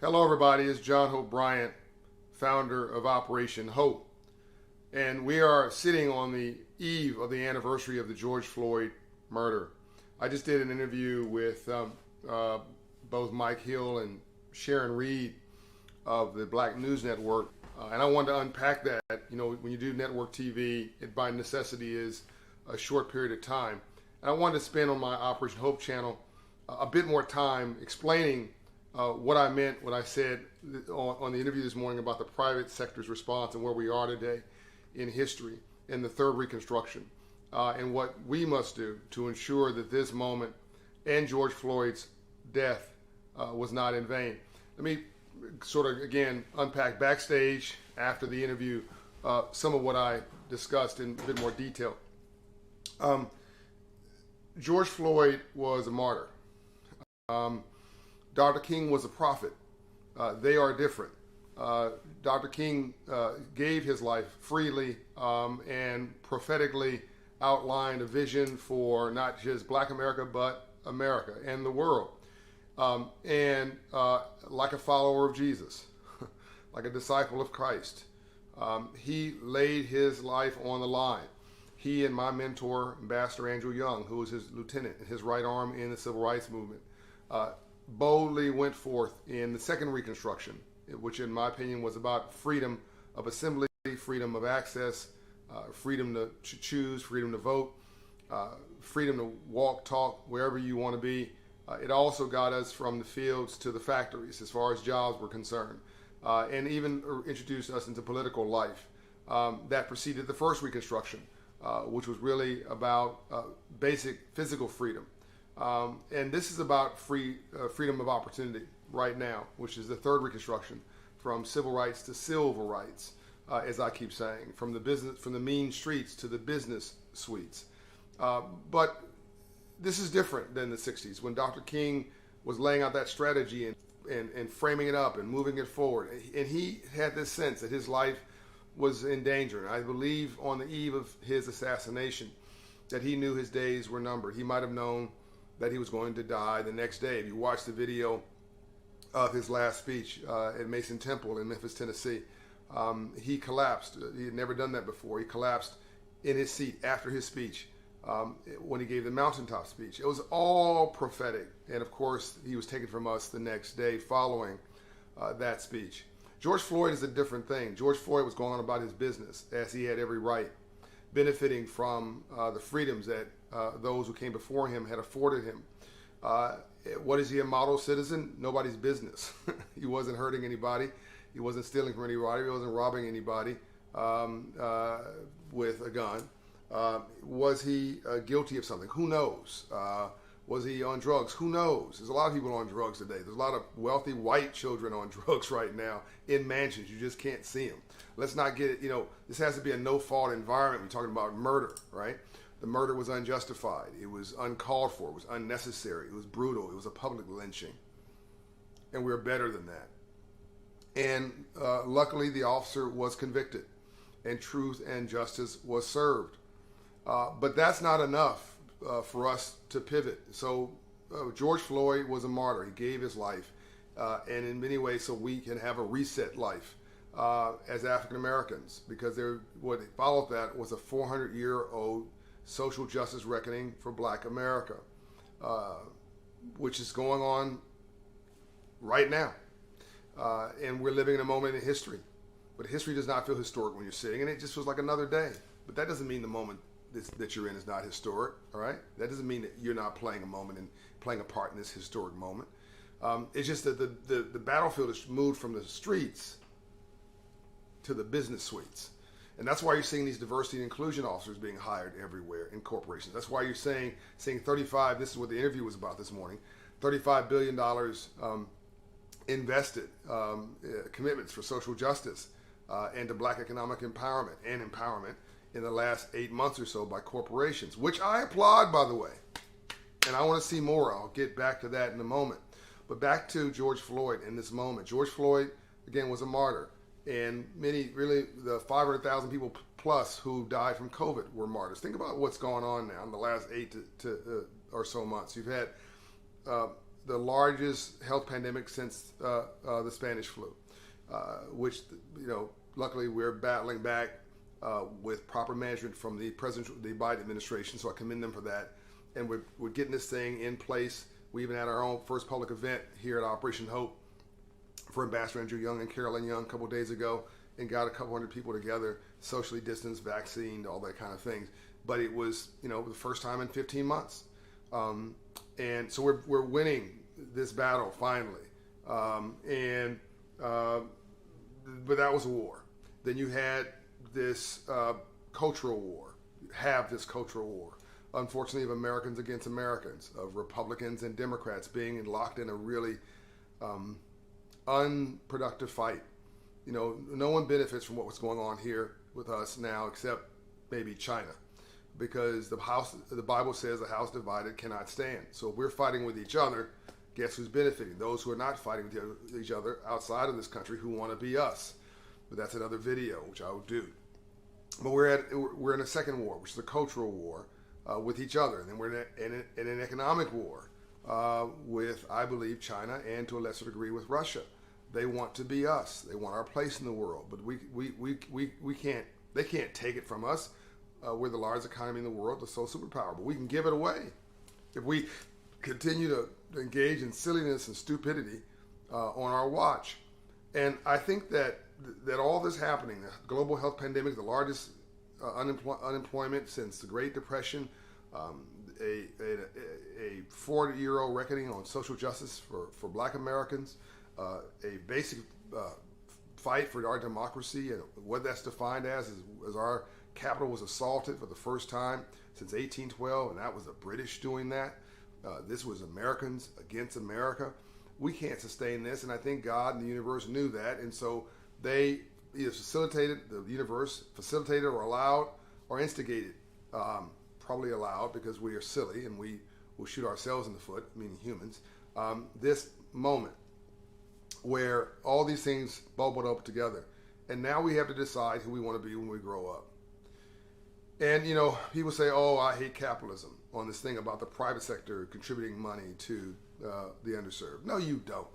Hello, everybody. It's John Hope Bryant, founder of Operation Hope. And we are sitting on the eve of the anniversary of the George Floyd murder. I just did an interview with both Mike Hill and Sharon Reed of the Black News Network. And I wanted to unpack that. You know, when you do network TV, it by necessity is a short period of time. And I wanted to spend on my Operation Hope channel a bit more time explaining what I meant when I said on the interview this morning about the private sector's response and where we are today in history in the third Reconstruction, and what we must do to ensure that this moment and George Floyd's death was not in vain. Let me sort of, again, unpack backstage after the interview some of what I discussed in a bit more detail. George Floyd was a martyr. Dr. King was a prophet. They are different. Dr. King gave his life freely and prophetically outlined a vision for not just Black America, but America and the world. And like a follower of Jesus, like a disciple of Christ, he laid his life on the line. He and my mentor, Ambassador Andrew Young, who was his lieutenant and his right arm in the civil rights movement, boldly went forth in the second Reconstruction, which in my opinion was about freedom of assembly, freedom of access, freedom to choose, freedom to vote, freedom to walk, talk, wherever you want to be. It also got us from the fields to the factories as far as jobs were concerned, and even introduced us into political life. That preceded the first Reconstruction, which was really about basic physical freedom. And this is about freedom of opportunity right now, which is the third Reconstruction, from civil rights to civil rights, as I keep saying, from the mean streets to the business suites. But this is different than the 60s, when Dr. King was laying out that strategy and framing it up and moving it forward. And he had this sense that his life was in danger. And I believe on the eve of his assassination that he knew his days were numbered. He might have known that he was going to die the next day. If you watch the video of his last speech at Mason Temple in Memphis, Tennessee, he collapsed. He had never done that before. He collapsed in his seat after his speech when he gave the mountaintop speech. It was all prophetic. And of course, he was taken from us the next day following that speech. George Floyd is a different thing. George Floyd was going on about his business, as he had every right, benefiting from the freedoms that those who came before him had afforded him. What is he, a model citizen? Nobody's business. He wasn't hurting anybody. He wasn't stealing from anybody. He wasn't robbing anybody with a gun. Was he guilty of something? Who knows? Was he on drugs? Who knows? There's a lot of people on drugs today. There's a lot of wealthy white children on drugs right now in mansions. You just can't see them. Let's not get it, this has to be a no-fault environment. We're talking about murder, right? The murder was unjustified. It was uncalled for. It was unnecessary. It was brutal. It was a public lynching. And we're better than that. And luckily, the officer was convicted, and truth and justice was served. But that's not enough for us to pivot. So George Floyd was a martyr. He gave his life, and in many ways, so we can have a reset life as African Americans, because what followed that was a 400-year-old social justice reckoning for Black America, which is going on right now. And we're living in a moment in history. But history does not feel historic when you're sitting, and it just feels like another day. But that doesn't mean the moment that you're in is not historic, all right? That doesn't mean that you're not playing a moment and playing a part in this historic moment. It's just that the battlefield has moved from the streets to the business suites. And that's why you're seeing these diversity and inclusion officers being hired everywhere in corporations. That's why you're seeing 35, this is what the interview was about this morning, $35 billion invested, commitments for social justice and to Black economic empowerment in the last 8 months or so by corporations, which I applaud, by the way. And I want to see more. I'll get back to that in a moment. But back to George Floyd in this moment. George Floyd, again, was a martyr. And many, really, the 500,000 people plus who died from COVID were martyrs. Think about what's going on now in the last 8 or so months. You've had the largest health pandemic since the Spanish flu, which, luckily we're battling back with proper management from the Biden administration. So I commend them for that. And we're getting this thing in place. We even had our own first public event here at Operation Hope for Ambassador Andrew Young and Carolyn Young a couple of days ago, and got a couple hundred people together, socially distanced, vaccinated, all that kind of things. But it was, the first time in 15 months. And so we're winning this battle finally. But that was a war. Then you had this cultural war. You have this cultural war, unfortunately, of Americans against Americans, of Republicans and Democrats being locked in a really unproductive fight. No one benefits from what's going on here with us now except maybe China, because the Bible says a house divided cannot stand. So if we're fighting with each other, guess who's benefiting? Those who are not fighting with each other outside of this country who want to be us. But that's another video, which I will do. But we're in a second war, which is a cultural war with each other. And then we're in an economic war with, I believe, China and to a lesser degree with Russia. They want to be us. They want our place in the world. But we can't. They can't take it from us. We're the largest economy in the world, the sole superpower. But we can give it away if we continue to engage in silliness and stupidity on our watch. And I think that all this happening, the global health pandemic, the largest unemployment since the Great Depression, a 40-year-old reckoning on social justice for Black Americans, a basic fight for our democracy, and what that's defined as our capital was assaulted for the first time since 1812, and that was the British doing that. This was Americans against America. We can't sustain this, and I think God and the universe knew that, and so they either facilitated or allowed or instigated, probably allowed because we are silly and we will shoot ourselves in the foot, meaning humans, this moment where all these things bubbled up together. And now we have to decide who we want to be when we grow up. And, people say, oh, I hate capitalism, on this thing about the private sector contributing money to the underserved. No, you don't.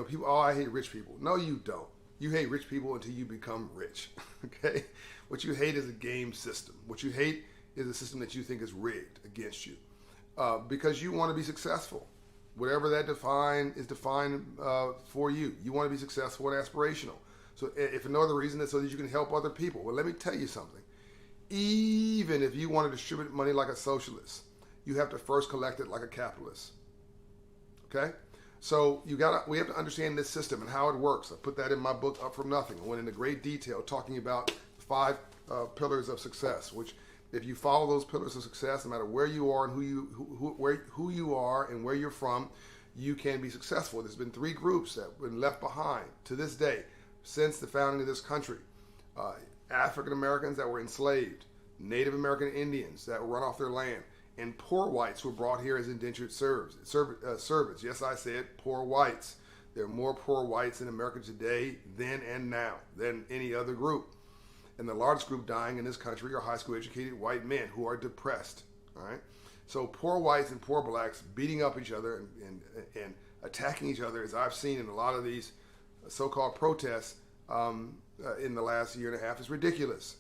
People, oh, I hate rich people. No, you don't. You hate rich people until you become rich, okay? What you hate is a game system. What you hate is a system that you think is rigged against you because you want to be successful. Whatever that is defined for you. You want to be successful and aspirational. So if for no other reason, it's so that you can help other people. Well, let me tell you something. Even if you want to distribute money like a socialist, you have to first collect it like a capitalist. Okay? So we have to understand this system and how it works. I put that in my book, Up From Nothing. I went into great detail talking about the 5 pillars of success, which if you follow those pillars of success, no matter where you are and who you are and where you're from, you can be successful. There's been 3 groups that have been left behind to this day since the founding of this country. African Americans that were enslaved, Native American Indians that were run off their land, and poor whites who were brought here as indentured servants. Yes, I said poor whites. There are more poor whites in America today, then and now, than any other group. And the largest group dying in this country are high school educated white men who are depressed. All right. So poor whites and poor blacks beating up each other and attacking each other, as I've seen in a lot of these so-called protests in the last year and a half, is ridiculous.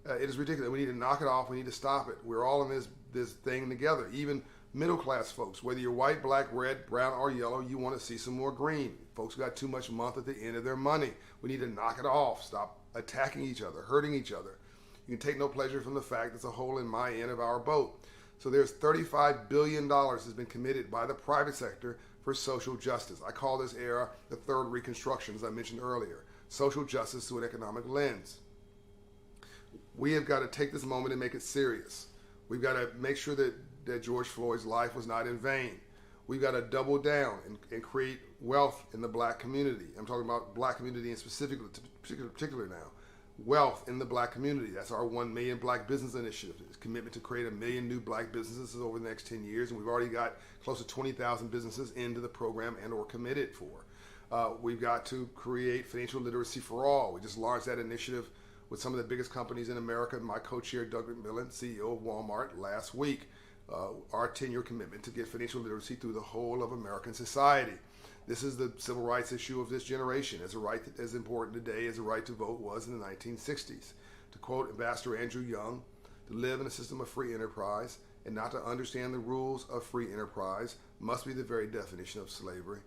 It is ridiculous. We need to knock it off. We need to stop it. We're all in this thing together. Even middle-class folks, whether you're white, black, red, brown, or yellow, you want to see some more green. Folks got too much month at the end of their money. We need to knock it off. Stop attacking each other, hurting each other. You can take no pleasure from the fact there's a hole in my end of our boat. So there's $35 billion has been committed by the private sector for social justice. I call this era the third Reconstruction, as I mentioned earlier. Social justice through an economic lens. We have got to take this moment and make it serious. We've got to make sure that George Floyd's life was not in vain. We've got to double down and create wealth in the black community. I'm talking about black community and particular now. Wealth in the black community. That's our 1 million black business initiative. It's a commitment to create 1 million new black businesses over the next 10 years. And we've already got close to 20,000 businesses into the program and or committed for. We've got to create financial literacy for all. We just launched that initiative with some of the biggest companies in America. My co-chair, Doug McMillan, CEO of Walmart, last week. our 10-year commitment to get financial literacy through the whole of American society. This is the civil rights issue of this generation. It's a right that is important today as the right to vote was in the 1960s. To quote Ambassador Andrew Young, to live in a system of free enterprise and not to understand the rules of free enterprise must be the very definition of slavery.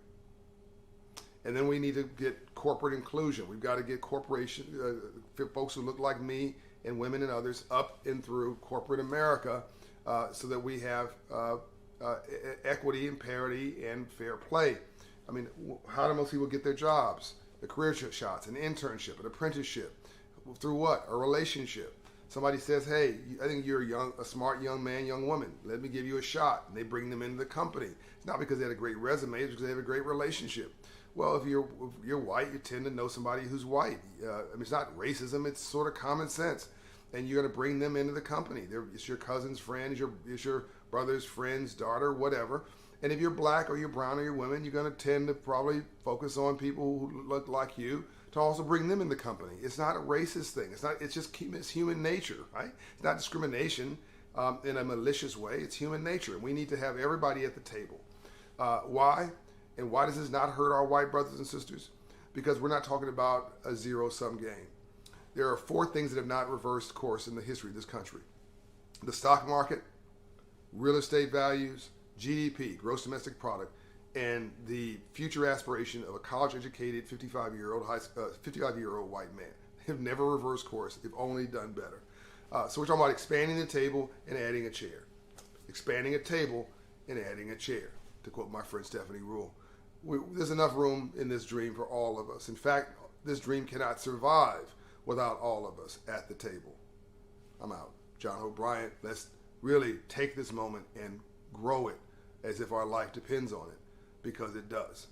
And then we need to get corporate inclusion. We've got to get folks who look like me and women and others up and through corporate America so that we have equity and parity and fair play. I mean, how do most people get their jobs? The career shots, an internship, an apprenticeship. Through what? A relationship. Somebody says, hey, I think you're a smart young man, young woman. Let me give you a shot. And they bring them into the company. It's not because they had a great resume. It's because they have a great relationship. Well, if you're white, you tend to know somebody who's white. I mean, it's not racism. It's sort of common sense. And you're going to bring them into the company. It's your cousin's friend. It's your brother's friend's daughter, whatever. And if you're black or you're brown or you're women, you're going to tend to probably focus on people who look like you to also bring them in the company. It's not a racist thing. It's human nature, right? It's not discrimination in a malicious way. It's human nature. And we need to have everybody at the table. Why? And why does this not hurt our white brothers and sisters? Because we're not talking about a zero-sum game. There are 4 things that have not reversed course in the history of this country. The stock market, real estate values, GDP, gross domestic product, and the future aspiration of a college-educated 55-year-old white man. They've never reversed course. They've only done better. So we're talking about expanding the table and adding a chair. Expanding a table and adding a chair, to quote my friend Stephanie Rule. There's enough room in this dream for all of us. In fact, this dream cannot survive without all of us at the table. I'm out. John Hope Bryant, let's really take this moment and grow it as if our life depends on it, because it does.